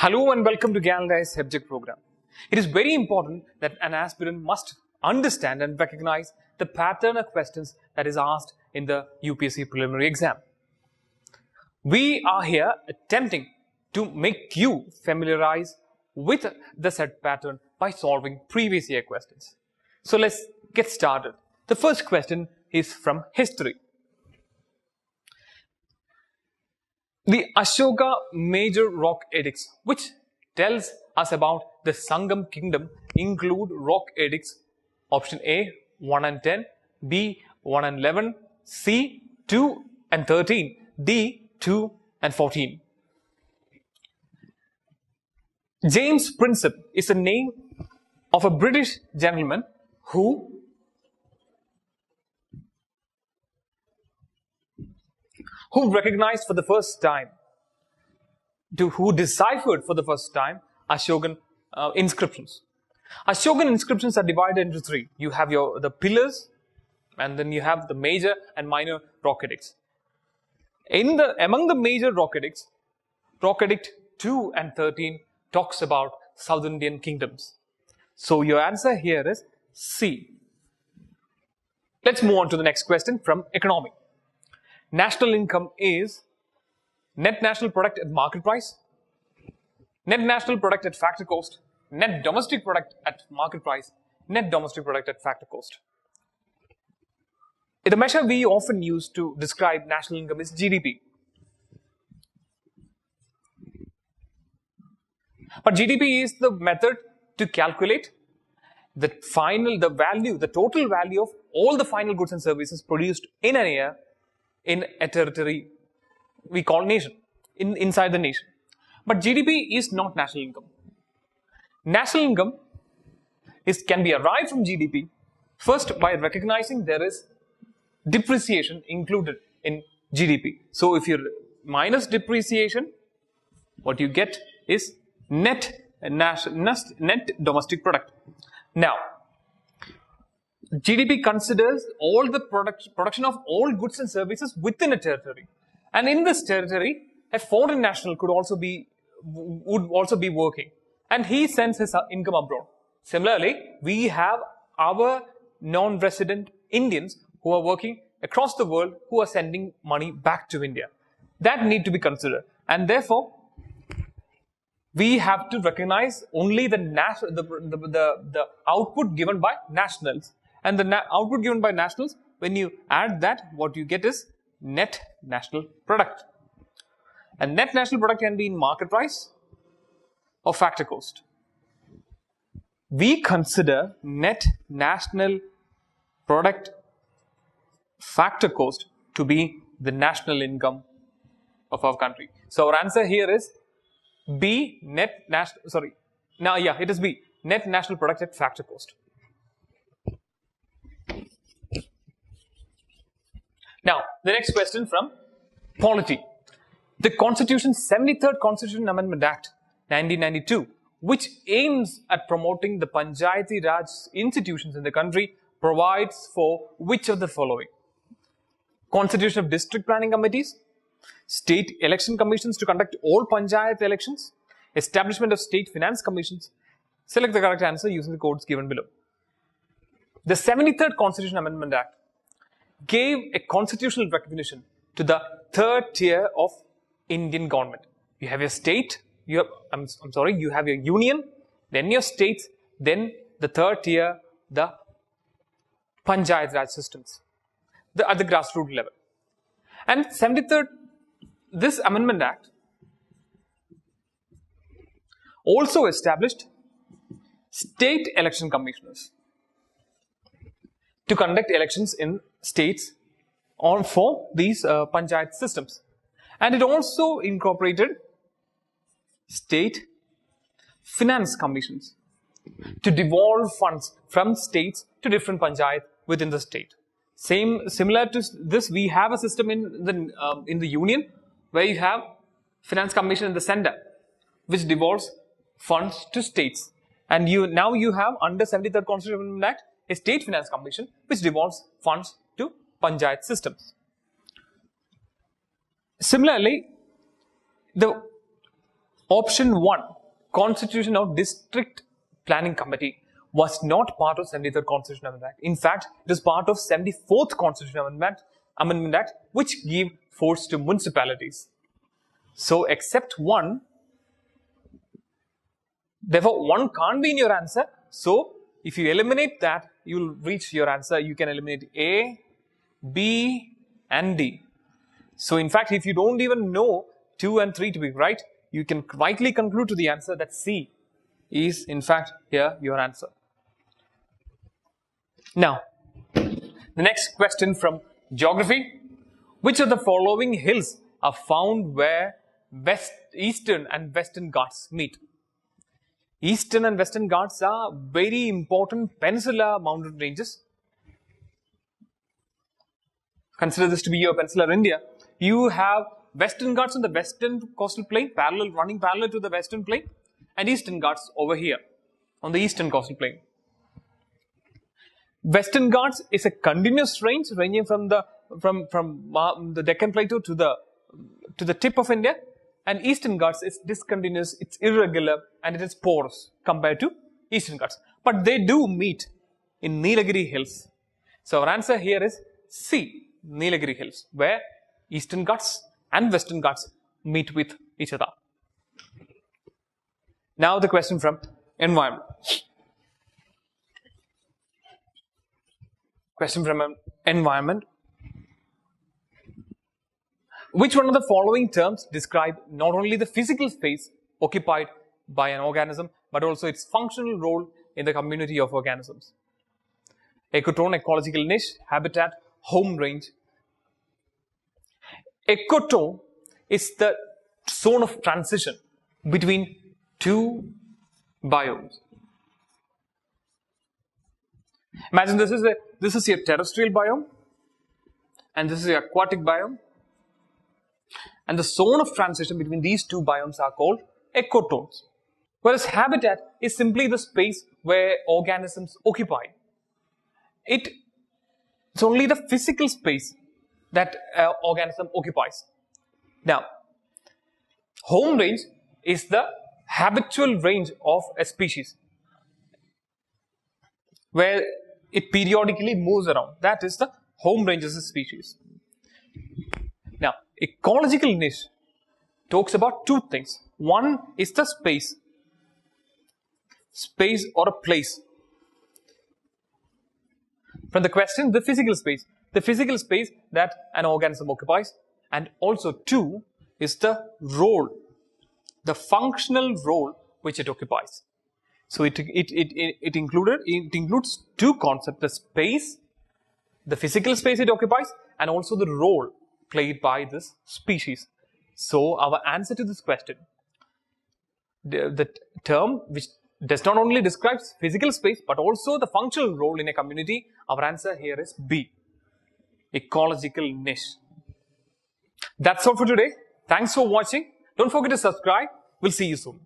Hello and welcome to Galilei's HEPGEC program. It is very important that an aspirant must understand and recognize the pattern of questions that is asked in the UPSC preliminary exam. We are here attempting to make you familiarize with the set pattern by solving previous year questions. So let's get started. The first question is from history. The Ashoka major rock edicts, which tells us about the Sangam kingdom, include rock edicts option A 1 and 10, B 1 and 11, C 2 and 13, D 2 and 14. James Princip is the name of a British gentleman who recognized for the first time, who deciphered for the first time Ashokan inscriptions. Ashokan inscriptions are divided into three. You have the pillars, and then you have the major and minor rock edicts. Among the major rock edicts, rock edict 2 and 13 talks about South Indian kingdoms. So your answer here is C. Let's move on to the next question from economy. National income is net national product at market price, net national product at factor cost, net domestic product at market price, net domestic product at factor cost. The measure we often use to describe national income is GDP. But GDP is the method to calculate the total value of all the final goods and services produced in an year in a territory we call nation, inside the nation. But GDP is not national income. National income can be arrived from GDP first by recognizing there is depreciation included in GDP. So if you minus depreciation, what you get is net domestic product. Now, GDP considers all the production of all goods and services within a territory, and in this territory, a foreign national would also be working, and he sends his income abroad. Similarly, we have our non-resident Indians who are working across the world who are sending money back to India. That need to be considered, and therefore, we have to recognize only the output given by nationals. And the output given by nationals, when you add that, what you get is net national product. And net national product can be in market price or factor cost. We consider net national product factor cost to be the national income of our country. So our answer here is B, net national product at factor cost. Now, the next question from polity. The Constitution's 73rd Constitution Amendment Act 1992, which aims at promoting the Panchayati Raj institutions in the country, provides for which of the following? Constitution of district planning committees, state election commissions to conduct all Panchayat elections, establishment of state finance commissions. Select the correct answer using the codes given below. The 73rd Constitution Amendment Act gave a constitutional recognition to the third tier of Indian government. You have your state, you have your union, then your states, then the third tier, the Panchayat Raj systems, at the grassroots level. And 73rd, this Amendment Act also established state election commissioners to conduct elections in states for these panchayat systems, and it also incorporated state finance commissions to devolve funds from states to different panchayat within the state. Similar to this, we have a system in the union where you have finance commission in the center, which devolves funds to states, and now you have under 73rd Constitution Amendment Act a state finance commission which devolves funds to panchayat systems. Similarly, Option 1, Constitution of District Planning Committee was not part of 73rd Constitution Amendment Act. In fact, it is part of 74th Constitution Amendment Act, which gave force to municipalities. So, except 1, therefore 1 can't be in your answer. So, if you eliminate that, you will reach your answer. You can eliminate A, B, and D. So, in fact, if you don't even know 2 and 3 to be right, you can rightly conclude to the answer that C is, in fact, here your answer. Now, the next question from geography. Which of the following hills are found where Eastern and Western Ghats meet? Eastern and Western Ghats are very important peninsular mountain ranges. Consider this to be your peninsular India. You have Western Ghats on the western coastal plain, running parallel to the western plain, and Eastern Ghats over here on the eastern coastal plain. Western Ghats is a continuous range ranging from the Deccan Plateau to the tip of India, and Eastern Ghats is discontinuous, it's irregular, and it is porous compared to Eastern Ghats. But they do meet in Nilagiri Hills. So our answer here is C, Nilagiri Hills, where Eastern Ghats and Western Ghats meet with each other. Now the question from environment. Question from environment. Which one of the following terms describe not only the physical space occupied by an organism, but also its functional role in the community of organisms? Ecotone, ecological niche, habitat, home range. Ecotone is the zone of transition between two biomes. Imagine this is your terrestrial biome, and this is your aquatic biome, and the zone of transition between these two biomes are called ecotones. Whereas habitat is simply the space where organisms occupy. It's only the physical space that organism occupies. Now, home range is the habitual range of a species, where it periodically moves around. That is the home range of a species. Now, ecological niche talks about two things. One is the space or a place. From the question, the physical space that an organism occupies, and also two is the role, the functional role which it occupies. So it includes two concepts: the space, the physical space it occupies, and also the role played by this species. So our answer to this question, the term which does not only describe physical space but also the functional role in a community, our answer here is B, ecological niche. That's all for today. Thanks for watching. Don't forget to subscribe. We'll see you soon.